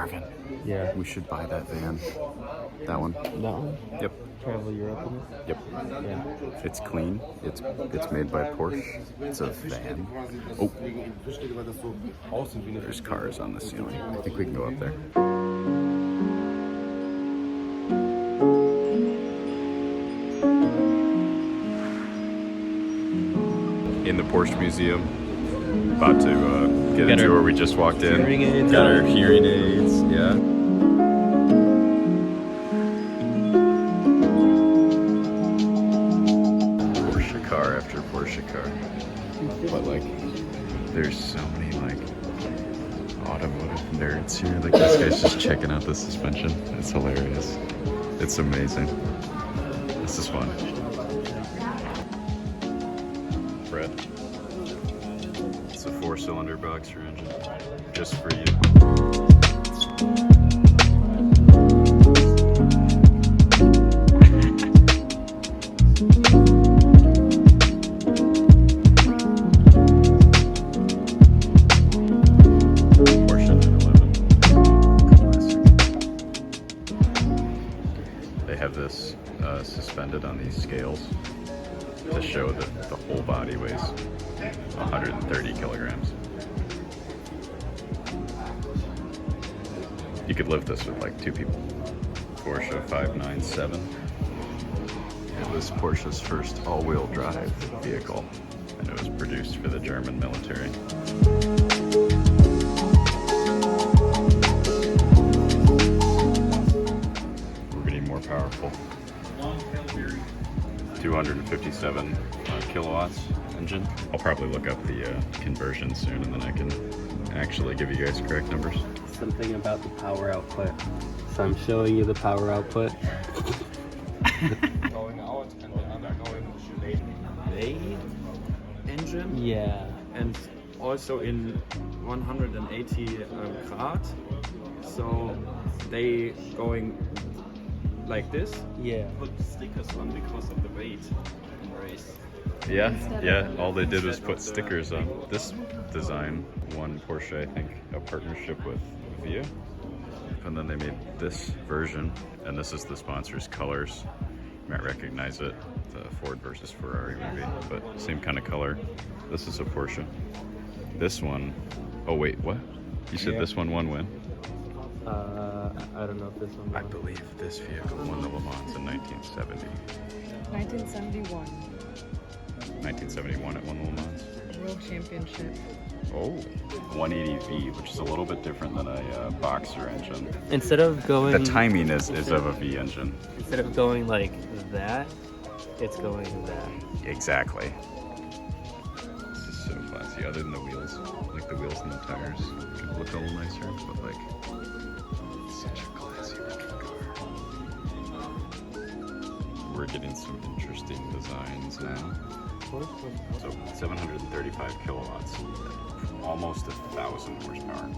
Marvin. Yeah. We should buy that van. That one. That one? Yep. Travel Europe in it? Yep. Yeah. It's clean. It's made by Porsche. It's a van. Oh. There's cars on the ceiling. I think we can go up there. In the Porsche Museum. About to get into where we just walked in. Hearing aids. Got our hearing aids. Yeah. Porsche car after Porsche car. But like, there's so many like automotive nerds here. Like this guy's just checking out the suspension. It's hilarious. It's amazing. This is fun. Brett. It's a 4-cylinder boxer engine. Just for you. Porsche 911. Classic. They have this suspended on these scales to show that the whole body weighs 130 kilograms. You could lift this with like 2 people. Porsche 597. It was Porsche's first all-wheel drive vehicle, and it was produced for the German military. We're getting more powerful. 257 kilowatts engine. I'll probably look up the conversion soon, and then I can actually give you guys correct numbers. Something about the power output. So I'm showing you the power output. Going out and the other going blade engine. Yeah. And also in 180 grad. So they going like this. Yeah. Put stickers on because of the weight in race. Yeah. All they did was put stickers on. This design won Porsche, I think, a partnership with Via. And then they made this version, and this is the sponsor's colors. You might recognize it, the Ford versus Ferrari movie, but same kind of color. This is a Porsche. This one, oh wait, what? You said this one won when? I don't know if this one. I believe this vehicle won the Le Mans in 1970. 1971 1971 it won the Le Mans. World Championship. Oh, 180V, which is a little bit different than a Boxer engine. Instead of going. The timing is of a V engine. Instead of going like that, it's going that. Exactly. This is so classy. Other than the wheels, like the wheels and the tires look a little nicer, but like such a classy looking car. We're getting some interesting designs now. So 735 kilowatts, almost 1,000 horsepower.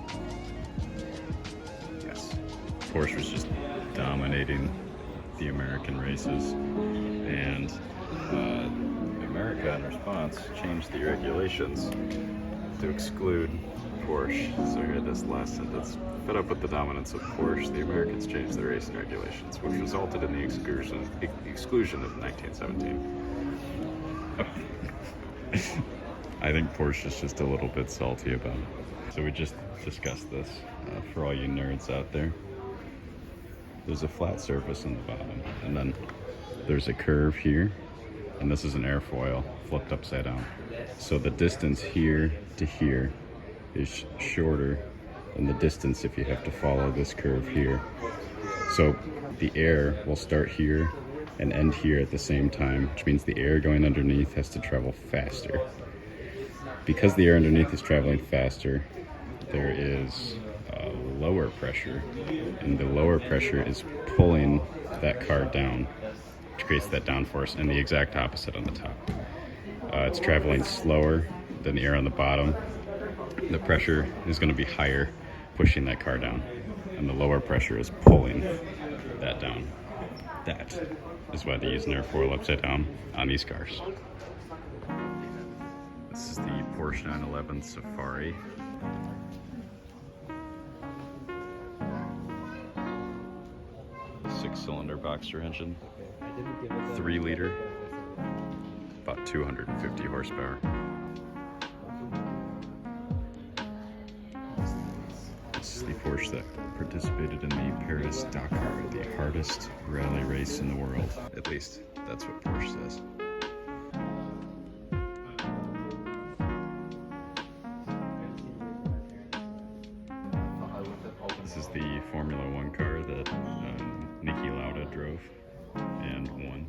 Yes. Porsche was just dominating the American races, and America in response changed the regulations to exclude Porsche. So here this last sentence. Fed up with the dominance of Porsche, the Americans changed the racing regulations, which resulted in the exclusion of 1917. I think Porsche is just a little bit salty about it. So we just discussed this for all you nerds out there. There's a flat surface in the bottom, and then there's a curve here, and this is an airfoil flipped upside down. So the distance here to here is shorter than the distance if you have to follow this curve here. So the air will start here and end here at the same time, which means the air going underneath has to travel faster. Because the air underneath is traveling faster, there is lower pressure, and the lower pressure is pulling that car down, which creates that downforce, and the exact opposite on the top. It's traveling slower than the air on the bottom. The pressure is going to be higher, pushing that car down, and the lower pressure is pulling that down. That is why they use an airfoil upside down on these cars. This is the Porsche 911 Safari. 6-cylinder Boxster engine, I didn't give it 3 liter, about 250 horsepower. This is the Porsche that participated in the Paris-Dakar, the hardest rally race in the world. At least, that's what Porsche says. This is the Formula One car that Niki Lauda drove and won.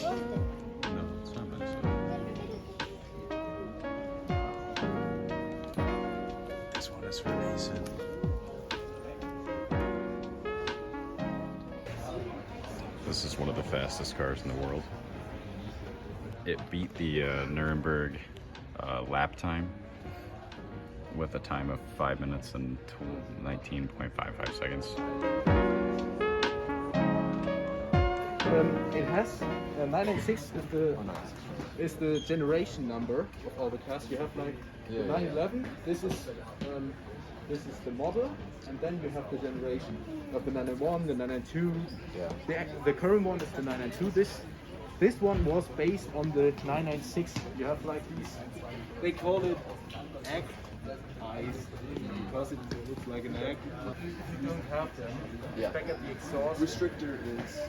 No, it's not meant to. This one is for Mason. This is one of the fastest cars in the world. It beat the Nuremberg lap time with a time of 5 minutes and 19.55 seconds. It has 996 is the generation number of all the cars. You have like the 911. This is the model, and then you have the generation of the 991, the 992. Yeah. The current one is the 992. This one was based on the 996. You have like these. They call it egg eyes because it looks like an egg. You don't have them. Yeah. Back at the exhaust. Restrictor is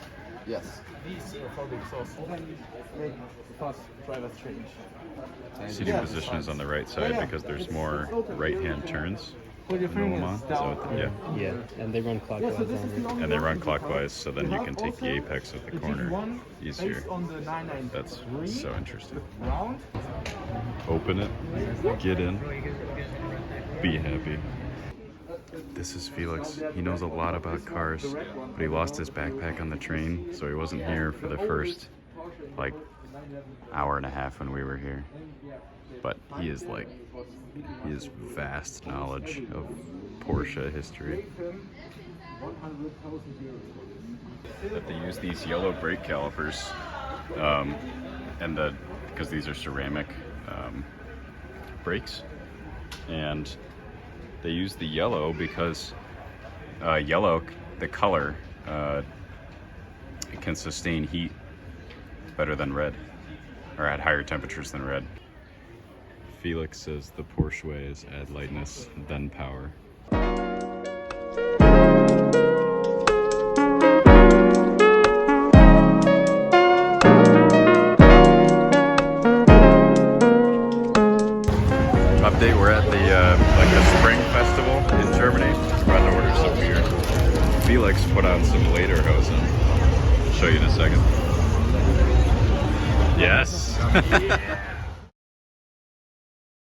yes. These are for the exhaust. Then make fast driver's change. Seating position is on the right side because there's more right-hand turns. Put your in the fingers Loma. down. So yeah, Yeah, and they run clockwise on it. and they run clockwise, so then you can take the apex of the corner easier. Based on the 993 That's so interesting. round. Open it, get in, be happy. This is Felix. He knows a lot about cars, but he lost his backpack on the train, so he wasn't here for the first like hour and a half when we were here. But he has vast knowledge of Porsche history. That they use these yellow brake calipers, because these are ceramic brakes, and they use the yellow because yellow, the color, it can sustain heat better than red, or at higher temperatures than red. Felix says the Porsche way is add lightness, then power. Update, we're at the spring festival in Germany. We're about to order some beer. Felix put on some lederhosen. I'll show you in a second. Yes.